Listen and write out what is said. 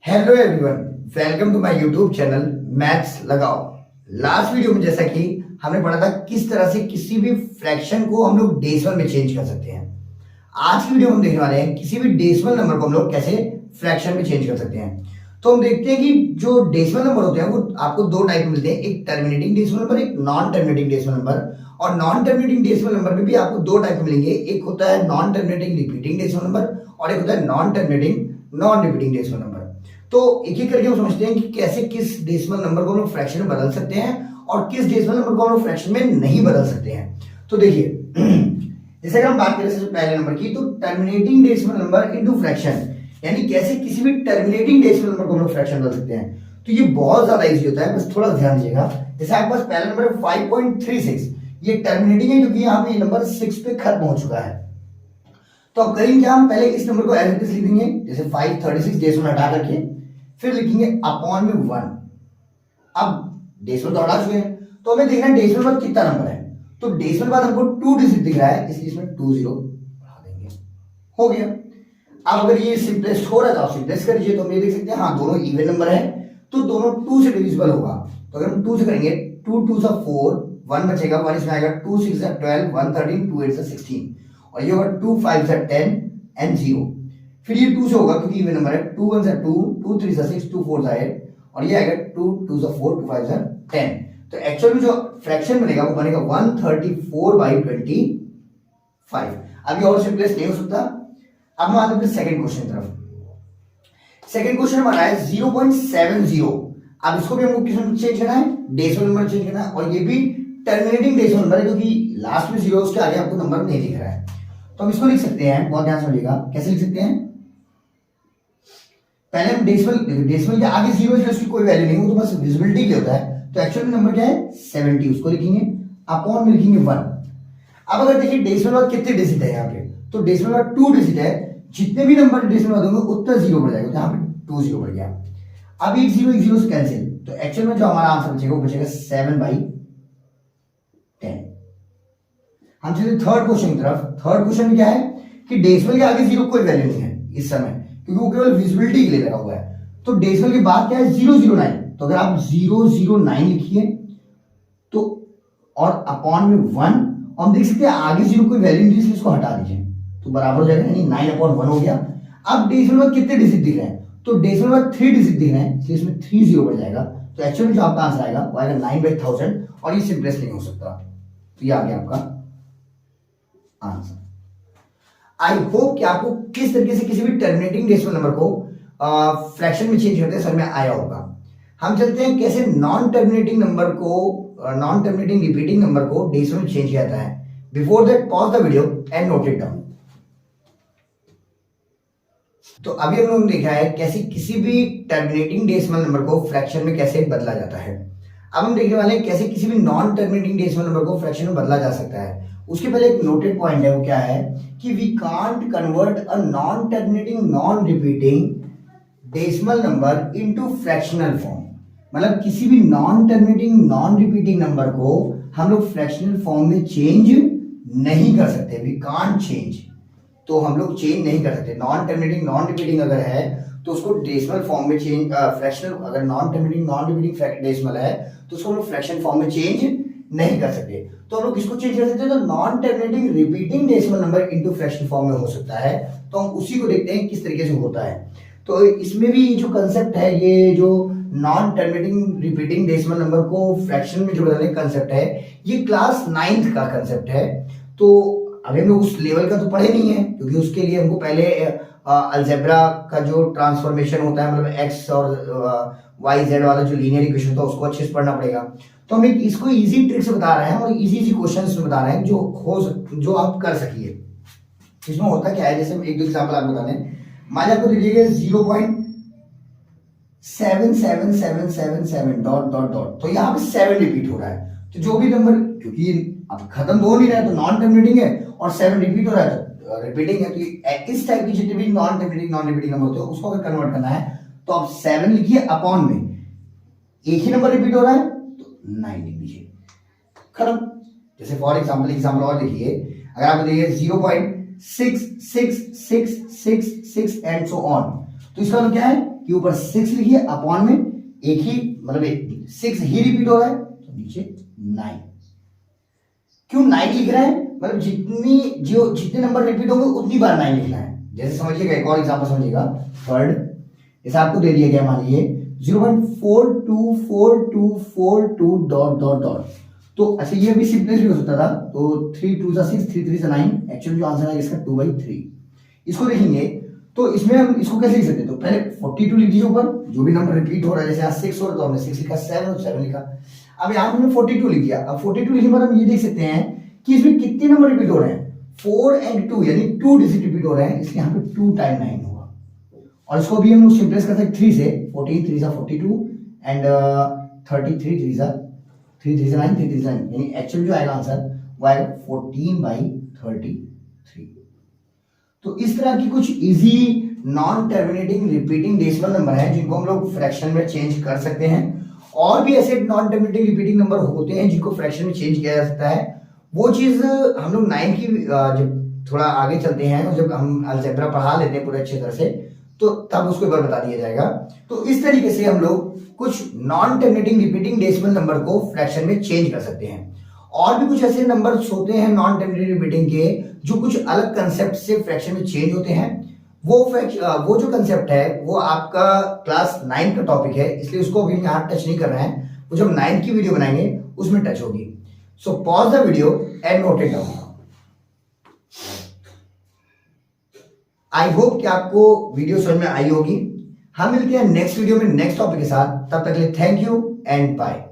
Hello everyone, welcome to my YouTube channel maths लगाओ। Last video में जैसा कि हमने पढ़ा था किस तरह से किसी भी फ्रैक्शन को हम लोग डेसिमल में चेंज कर सकते हैं। आज की वीडियो में हम देखने वाले हैं किसी भी डेसिमल नंबर को हम लोग कैसे फ्रैक्शन में चेंज कर सकते हैं। तो हम देखते हैं कि जो डेसिमल नंबर होते हैं वो आपको दो टाइप मिलते हैं, एक टर्मिनेटिंग डेसिमल नंबर, एक नॉन टर्मिनेटिंग डेसिमल नंबर। और नॉन टर्मिनेटिंग डेसिमल नंबर में भी आपको दो टाइप मिलेंगे, एक होता है non terminating repeating decimal number और एक होता है non terminating non repeating decimal number. तो एक एक करके हम समझते हैं कि कैसे किस डेसिमल नंबर को हम लोग फ्रैक्शन में बदल सकते हैं और किस डेसिमल नंबर को हम लोग फ्रैक्शन में नहीं बदल सकते हैं। तो देखिए, जैसे अगर हम बात करें सबसे पहले नंबर की, तो terminating decimal number into fraction, यानी कैसे किसी भी टर्मिनेटिंग डेसिमल नंबर को हम लोग फ्रैक्शन बदल सकते हैं। तो ये बहुत ज्यादा इजी होता है, बस थोड़ा ध्यान दीजिएगा। जैसे आपके पास पहला नंबर है 5.36, ये टर्मिनेटिंग है क्योंकि यहाँ पे नंबर 6 पे खत्म हो चुका है। तो अब करेंगे क्या, हम पहले इस नंबर को एज इट इज लिख देंगे, जैसे 536 डेसिमल हटा करके फिर लिखेंगे अपॉन में 1। अब डेसिमल तो हटा चुके हैं, तो हमें देखना है डेसिमल बाद कितना नंबर है। तो डेसिमल बाद हमको 2 डिजिट दिख रहा है, इसलिए इसमें 2 जीरो बढ़ा देंगे, हो गया। अब अगर ये सिंपलेस्ट हो रहा है तो आप सिंपलेस्ट करिए, तो हम ये देख सकते हैं हाँ दोनों इवन नंबर है तो दोनों 2 से डिविजिबल होगा। तो अगर हम 2 से करेंगे, 2 2 सा 4, 1 बचेगा, 1 इसमें आएगा, 2 6 सा 12, 1 13, 2 8 सा 16 और ये होगा 2 5 सा 10 एंड 0। फिर ये 2 से होगा क्योंकि इवन नंबर है, 2 1 सा 2, 2 3 सा 6, 2 4 सा 8 और ये आएगा 2 2 सा 4, 2 5 सा 10। तो एक्चुअल में जो फ्रैक्शन बनेगा वो बनेगा 134/25। अभी और सिंपलेस्ट नहीं हो सकता। अब हम आते हैं सेकंड क्वेश्चन की तरफ। सेकंड क्वेश्चन हमारा है 0.70। अब इसको भी हमको किसमें चेंज करना है, डेसिमल नंबर चेंज करना है, और ये भी टर्मिनेटिंग डेसिमल नंबर है क्योंकि लास्ट में 0 उसके आगे आपको नंबर नहीं दिख रहा है। तो हम इसको लिख सकते हैं, बहुत ध्यान से समझिएगा कैसे लिख सकते हैं। पहले हम डेसिमल के आगे 0 है, उसकी कोई वैल्यू नहीं, वो तो बस विजिबिलिटी के लिए होता है। तो एक्चुअल में नंबर क्या है 70, उसको लिखेंगे, अपॉन में लिखेंगे 1। अब अगर देखिए डेसिमल बाद कितने डिजिट है यहाँ पे, तो डेसिमल बाद 2 डिजिट है, जितने भी नंबर डेसिमल बाद होंगे उतना 0 बढ़ जाएगा, यहाँ पे 2 0 बढ़ गया। अब एक जीरो से कैंसिल, तो एक्चुअल में जो हमारा आंसर बचेगा वो बचेगा 7/10। हम चलिए थर्ड क्वेश्चन की तरफ। थर्ड क्वेश्चन में क्या है कि डेसिमल के आगे 0 कोई वैल्यू नहीं है इस समय, क्योंकि वो केवल विजिबिलिटी के लिए लगा हुआ है। तो डेसिमल के बाद क्या है 009। तो अगर आप 009 लिखिए तो और अपॉन में 1, और हम देख सकते हैं आगे 0 कोई वैल्यू नहीं, इसलिए इसको हटा दीजिए तो बराबर हो जाएगा, यानी 9/1 हो गया। अब डेसिमल बाद कितने डिजिट दिख रहे हैं, तो डेसिमल बाद 3 डिजिट दिख रहे हैं, इसलिए इसमें 3 0 बढ़ जाएगा। तो एक्चुअली में जो आपका आंसर आएगा वो आएगा 9/1000, और ये सिंपलेस्ट नहीं हो सकता। तो ये आ गया आपका आंसर। आई होप कि आपको किस तरीके से किसी भी टर्मिनेटिंग डेसिमल नंबर को फ्रैक्शन में चेंज करते हैं समझ में आया होगा। हम चलते हैं कैसे नॉन टर्मिनेटिंग नंबर को, नॉन टर्मिनेटिंग रिपीटिंग नंबर को डेसिमल में चेंज किया जाता है। Before that pause the video and note it down. तो अभी हम लोगों ने देखा है कैसे किसी भी टर्मिनेटिंग डेसिमल नंबर को फ्रैक्शन में कैसे बदला जाता है। अब हम देखने वाले हैं कैसे किसी भी नॉन टर्मिनेटिंग डेसिमल नंबर को फ्रैक्शन में बदला जा सकता है। उसके पहले एक नोटेड पॉइंट है, वो क्या है कि we can't convert a non terminating non repeating decimal number into fractional form. मतलब किसी भी non terminating non repeating number को हम लोग फ्रैक्शनल फॉर्म में चेंज नहीं कर सकते, वी कांट चेंज। तो हम लोग चेंज नहीं कर सकते। नॉन टर्मिनेटिंग नॉन रिपीटिंग अगर है तो उसको डेसिमल फॉर्म में चेंज, फ्रैक्शनल, अगर non terminating non repeating decimal है तो उसको हम लोग फ्रैक्शन फॉर्म में चेंज नहीं कर सकते। तो हम लोग किसको चेंज कर सकते हैं, तो non terminating repeating decimal number into fraction form में हो सकता है। तो हम उसी को देखते हैं किस तरीके से होता है। तो इसमें भी जो कंसेप्ट है, ये जो non terminating repeating decimal number को फ्रैक्शन में जो बदलने का कंसेप्ट है, ये क्लास 9th का कंसेप्ट है। तो अभी हम लोग उस लेवल का तो पढ़े नहीं है, क्योंकि उसके लिए हमको पहले अलजेब्रा का जो ट्रांसफॉर्मेशन होता है, मतलब एक्स और वाई जेड वाला जो लीनियर इक्वेशन होता है उसको अच्छे से पढ़ना पड़ेगा। तो हम इसको इजी ट्रिक से बता रहे हैं और इजी क्वेश्चंस में बता रहे हैं जो आप कर सकिए। इसमें होता क्या है, जैसे एक दो एग्जांपल आप बता दें। मान लीजिए आपको दीजिएगा 0.77777 डॉट डॉट डॉट, तो यहाँ पे 7 रिपीट हो रहा है। तो जो भी नंबर, क्योंकि अब खत्म तो हो नहीं रहा है तो नॉन टर्मिनेटिंग है, और 7 रिपीट हो रहा है तो रिपीटिंग है। तो इस टाइप की जितने भी non terminating non repeating number होते हैं उसको अगर कन्वर्ट करना है तो आप 7 लिखिए, अपॉन में एक ही नंबर रिपीट हो रहा है तो 9 लिख दीजिए, खत्म। जैसे फॉर एग्जाम्पल और देखिए, अगर आप देखिए 0.6666 एंड सो ऑन, तो इसका मतलब क्या है कि ऊपर 6 लिखिए, अपॉन में एक ही मतलब 6 ही रिपीट हो रहा है तो नीचे 9। क्यों 9 लिख रहे हैं? मतलब जितने नंबर रिपीट होंगे उतनी बार 9 लिखना है। जैसे समझिएगा, एक और एग्जांपल समझिएगा। थर्ड, जैसे आपको दे दिया गया, मान लीजिए 0.424242 डॉट डॉट डॉट। तो अच्छा, ये भी सिंपलेस्ट भी हो सकता था। तो 3 2 6, 3 3 9, एक्चुअली जो आंसर है इसका 2/3। इसको देखेंगे तो इसमें हम इसको कैसे लिख सकते हैं? तो पहले 42 लिख दीजिए ऊपर, जो भी नंबर रिपीट हो रहा है। जैसे यहाँ 6 हो रहा है तो हमने 6 लिखा, 7 और 7 लिखा। अब यहाँ हमने 42 लिख दिया। अब 42 लिखने पर हम ये देख सकते हैं कि इसमें कितने नंबर रिपीट हो रहे हैं? 4 and 2, यानी 2 डिजिट रिपीट हो रहे हैं, इसलिए यहाँ पे 2 टाइम 9 होगा। और इसको भी हम सिंपलेस कर सकते हैं 3 से। 14 3 42 एंड 33 3 3 9 3 3 9, यानी एक्चुअल जो आएगा आंसर वो आएगा 14/33। तो इस तरह की कुछ easy non terminating repeating decimal number हैं जिनको हम लोग फ्रैक्शन में चेंज कर सकते हैं। और भी ऐसे नॉन टर्मिनेटिंग रिपीटिंग नंबर होते हैं जिनको फ्रैक्शन में चेंज किया जा सकता है। वो चीज हम लोग 9 की जब थोड़ा आगे चलते हैं और जब हम अलजेब्रा पढ़ा लेते हैं पूरे अच्छे तरह से, तो तब उसको एक बार बता दिया जाएगा। तो इस तरीके से हम लोग कुछ non terminating repeating decimal number को फ्रैक्शन में चेंज कर सकते हैं। और भी कुछ ऐसे नंबर्स होते हैं नॉन टर्मिनेटिंग रिपीटिंग के जो कुछ अलग कंसेप्ट से फ्रैक्शन में चेंज होते हैं। वो जो कंसेप्ट है वो आपका क्लास 9 का टॉपिक है, इसलिए उसको अभी यहाँ टच नहीं कर रहे हैं। वो जब 9 की वीडियो बनाएंगे उसमें टच होगी। So pause the video and note it down. I hope कि आपको वीडियो समझ में आई होगी। हम मिलते हैं नेक्स्ट वीडियो में नेक्स्ट टॉपिक के साथ। तब तक के लिए थैंक यू एंड बाय।